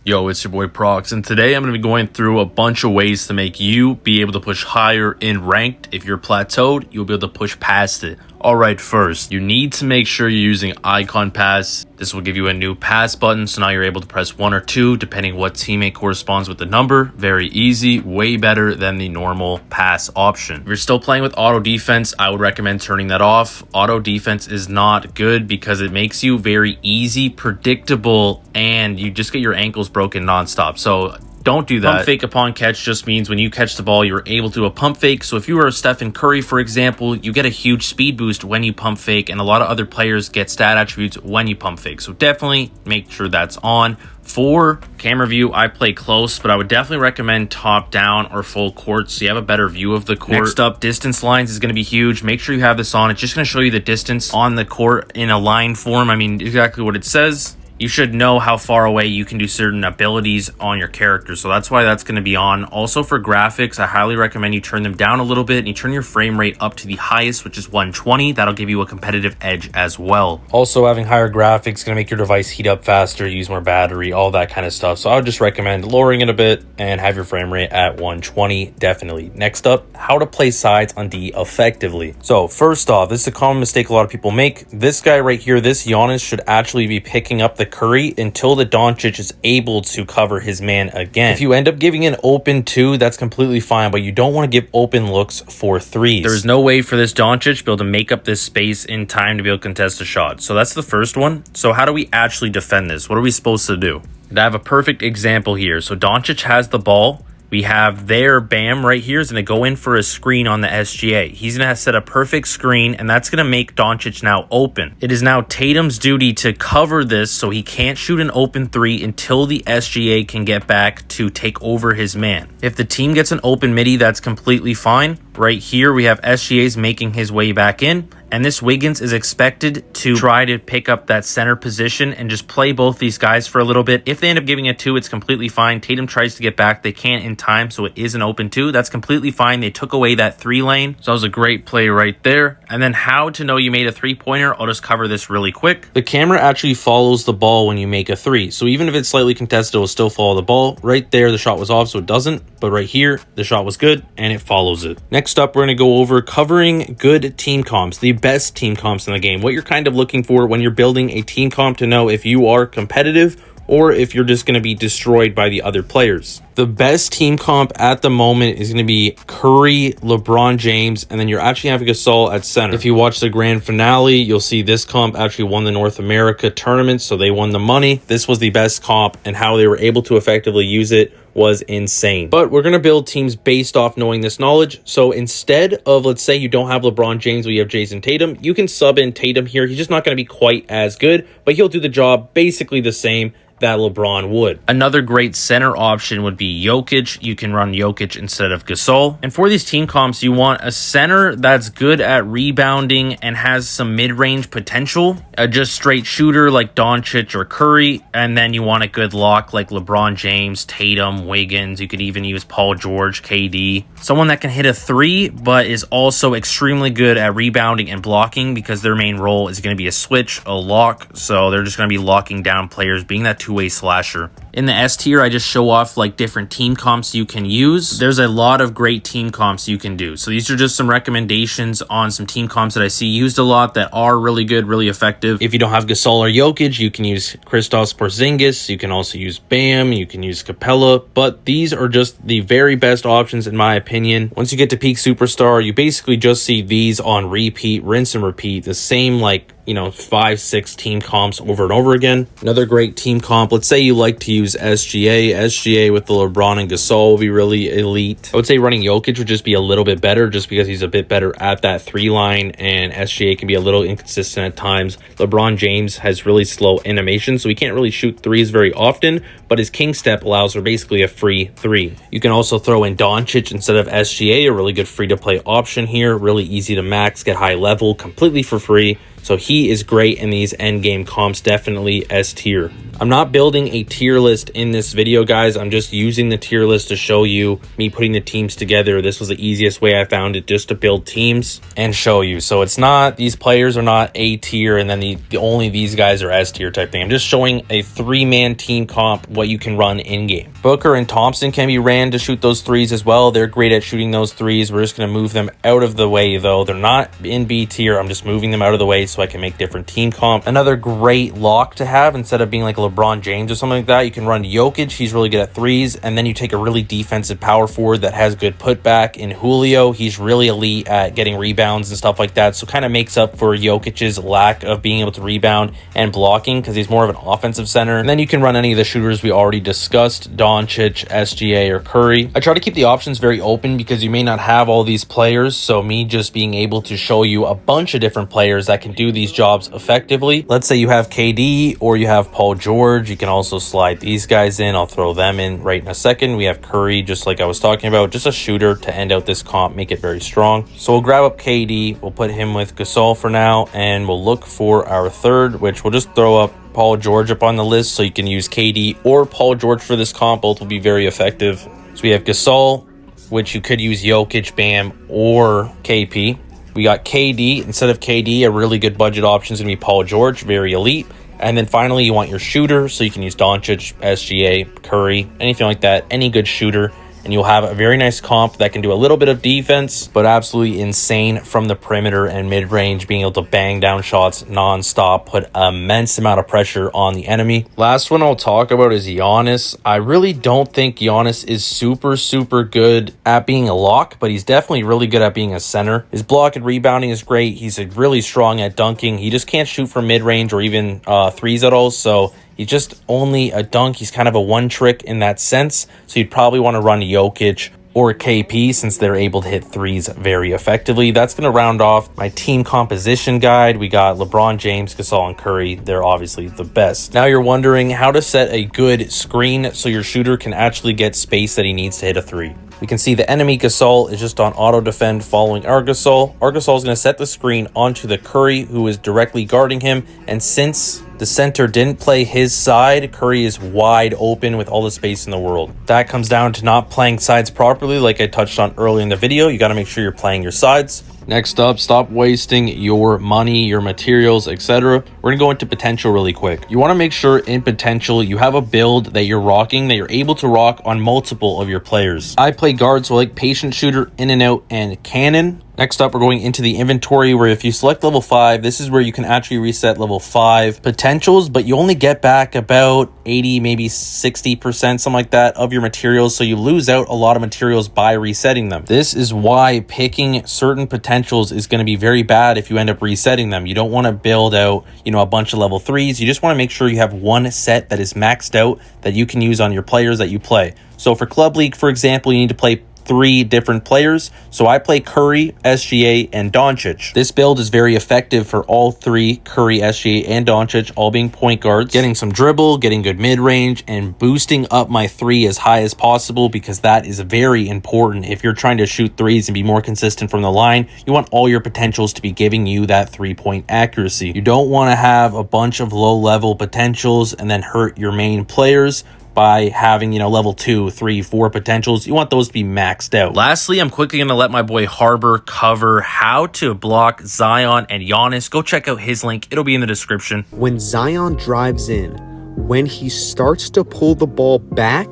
Yo, it's your boy Prox, and today I'm going to be going through a bunch of ways to make you be able to push higher in ranked. If you're plateaued, you'll be able to push past it. Alright, first, you need to make sure you're using Icon Pass. This will give you a new pass button, so now you're able to press 1 or 2, depending what teammate corresponds with the number. Very easy, way better than the normal pass option. If you're still playing with auto defense, I would recommend turning that off. Auto defense is not good because it makes you very easy, predictable, and you just get your ankles broken nonstop. So don't do that. Pump fake upon catch just means when you catch the ball, you're able to do a pump fake. So if you are Stephen Curry, for example, you get a huge speed boost when you pump fake, and a lot of other players get stat attributes when you pump fake. So definitely make sure that's on. For camera view, I play close, but I would definitely recommend top down or full court so you have a better view of the court. Next up, distance lines is going to be huge. Make sure you have this on. It's just going to show you the distance on the court in a line form. I mean, exactly what it says. You should know how far away you can do certain abilities on your character. So that's why that's going to be on. Also for graphics, I highly recommend you turn them down a little bit and you turn your frame rate up to the highest, which is 120. That'll give you a competitive edge as well. Also, having higher graphics is going to make your device heat up faster, use more battery, all that kind of stuff. So I would just recommend lowering it a bit and have your frame rate at 120, definitely. Next up, how to play sides on D effectively. So first off, this is a common mistake a lot of people make. This guy right here, this Giannis, should actually be picking up the Curry until the Doncic is able to cover his man again. If you end up giving an open 2, that's completely fine, but you don't want to give open looks for 3s. There's no way for this Doncic to be able to make up this space in time to be able to contest a shot. So that's the first one. So how do we actually defend this? What are we supposed to do? I have a perfect example here. So Doncic has the ball. We have their Bam right here is going to go in for a screen on the SGA. He's going to set a perfect screen, and that's going to make Doncic now open. It is now Tatum's duty to cover this so he can't shoot an open 3 until the SGA can get back to take over his man. If the team gets an open midi, that's completely fine. Right here, we have SGA's making his way back in, and this Wiggins is expected to try to pick up that center position and just play both these guys for a little bit. If they end up giving a 2, it's completely fine. Tatum tries to get back. They can't in time, so it is an open 2. That's completely fine. They took away that 3 lane, so that was a great play right there. And then how to know you made a 3-pointer, I'll just cover this really quick. The camera actually follows the ball when you make a 3, so even if it's slightly contested, it will still follow the ball. Right there, the shot was off, so it doesn't, but right here, the shot was good, and it follows it. Next up, we're going to go over covering good team comps, the best team comps in the game, what you're kind of looking for when you're building a team comp to know if you are competitive or if you're just going to be destroyed by the other players. The best team comp at the moment is going to be Curry, LeBron James, and then you're actually having Gasol at center. If you watch the grand finale, you'll see this comp actually won the North America tournament, so they won the money. This was the best comp, and how they were able to effectively use it was insane. But we're going to build teams based off knowing this knowledge. So instead of, let's say you don't have LeBron James, but you have Jason Tatum, you can sub in Tatum here. He's just not going to be quite as good, but he'll do the job basically the same that LeBron would. Another great center option would be Jokic. You can run Jokic instead of Gasol. And for these team comps, you want a center that's good at rebounding and has some mid-range potential. A just straight shooter like Doncic or Curry. And then you want a good lock like LeBron James, Tatum, Wiggins. You could even use Paul George, KD. Someone that can hit a 3, but is also extremely good at rebounding and blocking because their main role is going to be a switch, a lock. So they're just going to be locking down players, being that two-way slasher. In the S tier, I just show off like different team comps you can use. There's a lot of great team comps you can do. So these are just some recommendations on some team comps that I see used a lot that are really good, really effective. If you don't have Gasol or Jokic, you can use Kristaps Porzingis. You can also use Bam. You can use Capella. But these are just the very best options in my opinion. Once you get to peak superstar, you basically just see these on repeat, rinse and repeat. The same 5-6 team comps over and over again. Another great team comp, let's say you like to use SGA with the LeBron and Gasol will be really elite. I would say running Jokic would just be a little bit better just because he's a bit better at that 3 line, and SGA can be a little inconsistent at times. LeBron James has really slow animation, so he can't really shoot 3s very often, but his king step allows for basically a free 3. You can also throw in Doncic instead of SGA, a really good free to play option here, really easy to max, get high level completely for free. So he is great in these endgame comps, definitely S tier. I'm not building a tier list in this video, guys. I'm just using the tier list to show you me putting the teams together. This was the easiest way I found it, just to build teams and show you. So it's not, these players are not A tier and then only these guys are S tier type thing. I'm just showing a 3-man team comp, what you can run in game. Booker and Thompson can be ran to shoot those threes as well. They're great at shooting those threes. We're just going to move them out of the way though. They're not in B tier. I'm just moving them out of the way so I can make different team comp. Another great lock to have, instead of being like LeBron James or something like that, you can run Jokic. He's really good at threes. And then you take a really defensive power forward that has good putback in Julio. He's really elite at getting rebounds and stuff like that. So kind of makes up for Jokic's lack of being able to rebound and blocking, because he's more of an offensive center. And then you can run any of the shooters we already discussed, Doncic, SGA, or Curry. I try to keep the options very open because you may not have all these players. So me just being able to show you a bunch of different players that can do these jobs effectively. Let's say you have KD or you have Paul George. You can also slide these guys in. I'll throw them in right in a second. We have Curry, just like I was talking about, just a shooter to end out this comp, make it very strong. So we'll grab up KD. We'll put him with Gasol for now, and we'll look for our third, which we'll just throw up Paul George up on the list. So you can use KD or Paul George for this comp. Both will be very effective. So we have Gasol, which you could use Jokic, Bam, or KP. We got KD. Instead of KD, a really good budget option is going to be Paul George, very elite. And then finally, you want your shooter, so you can use Doncic, SGA, Curry, anything like that, any good shooter. And you'll have a very nice comp that can do a little bit of defense, but absolutely insane from the perimeter and mid-range, being able to bang down shots non-stop, put immense amount of pressure on the enemy. Last one I'll talk about is Giannis. I really don't think Giannis is super good at being a lock, but he's definitely really good at being a center. His block and rebounding is great. He's really strong at dunking. He just can't shoot from mid-range or even threes at all, so he's just only a dunk. He's kind of a one trick in that sense. So you'd probably want to run Jokic or KP since they're able to hit threes very effectively. That's going to round off my team composition guide. We got LeBron James, Gasol, and Curry. They're obviously the best. Now you're wondering how to set a good screen so your shooter can actually get space that he needs to hit a three. We can see the enemy Gasol is just on auto defend following our Gasol. Our Gasol is going to set the screen onto the Curry, who is directly guarding him. And since the center didn't play his side, Curry is wide open with all the space in the world. That comes down to not playing sides properly, like I touched on earlier in the video. You got to make sure you're playing your sides. Next up, stop wasting your money, your materials, etc. We're going to go into potential really quick. You want to make sure in potential you have a build that you're rocking, that you're able to rock on multiple of your players. I play guard, so I like patient shooter, in and out, and cannon. Next up, we're going into the inventory, where if you select level 5, this is where you can actually reset level 5 potentials, but you only get back about 80, maybe 60%, something like that, of your materials. So you lose out a lot of materials by resetting them. This is why picking certain potentials is going to be very bad if you end up resetting them. You don't want to build out, a bunch of level 3s. You just want to make sure you have one set that is maxed out that you can use on your players that you play. So for Club League, for example, you need to play 3 different players. So I play Curry, SGA, and Doncic. This build is very effective for all 3, Curry, SGA, and Doncic, all being point guards. Getting some dribble, getting good mid-range, and boosting up my 3 as high as possible, because that is very important. If you're trying to shoot threes and be more consistent from the line, you want all your potentials to be giving you that 3-point accuracy. You don't want to have a bunch of low-level potentials and then hurt your main players by having, level 2, 3, 4 potentials. You want those to be maxed out. Lastly, I'm quickly going to let my boy Hoopharbor cover how to block Zion and Giannis. Go check out his link. It'll be in the description. When Zion drives in, when he starts to pull the ball back,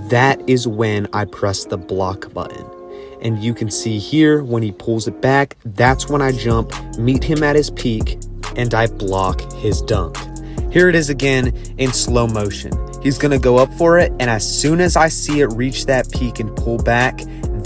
that is when I press the block button. And you can see here, when he pulls it back, that's when I jump, meet him at his peak, and I block his dunk. Here it is again in slow motion. He's going to go up for it, and as soon as I see it reach that peak and pull back,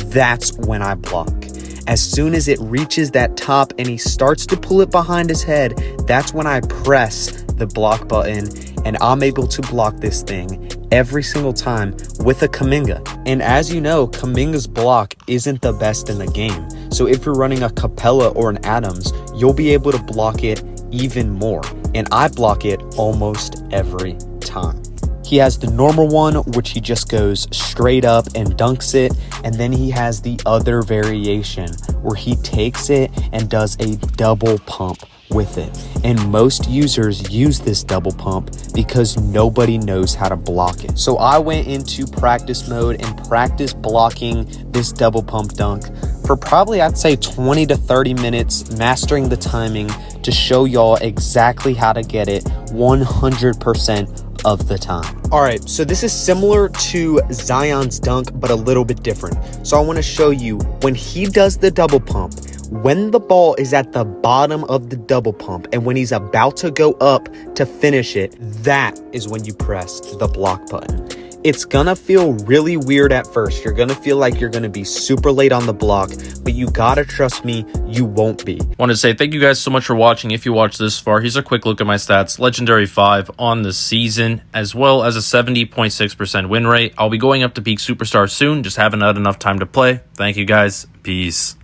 that's when I block. As soon as it reaches that top and he starts to pull it behind his head, that's when I press the block button, and I'm able to block this thing every single time with a Kuminga. And as you know, Kuminga's block isn't the best in the game. So if you're running a Capella or an Adams, you'll be able to block it even more. And I block it almost every time. He has the normal one, which he just goes straight up and dunks it. And then he has the other variation where he takes it and does a double pump with it. And most users use this double pump because nobody knows how to block it. So I went into practice mode and practiced blocking this double pump dunk for probably, I'd say, 20 to 30 minutes, mastering the timing to show y'all exactly how to get it 100% of the time. All right, so this is similar to Zion's dunk, but a little bit different. So I want to show you when he does the double pump, when the ball is at the bottom of the double pump and when he's about to go up to finish it, that is when you press the block button. It's gonna feel really weird at first. You're gonna feel like you're gonna be super late on the block, but you gotta trust me, you won't be. Want to say thank you guys so much for watching. If you watched this far, here's a quick look at my stats. Legendary 5 on the season, as well as a 70.6% win rate. I'll be going up to peak superstar soon, just haven't had enough time to play. Thank you guys. Peace.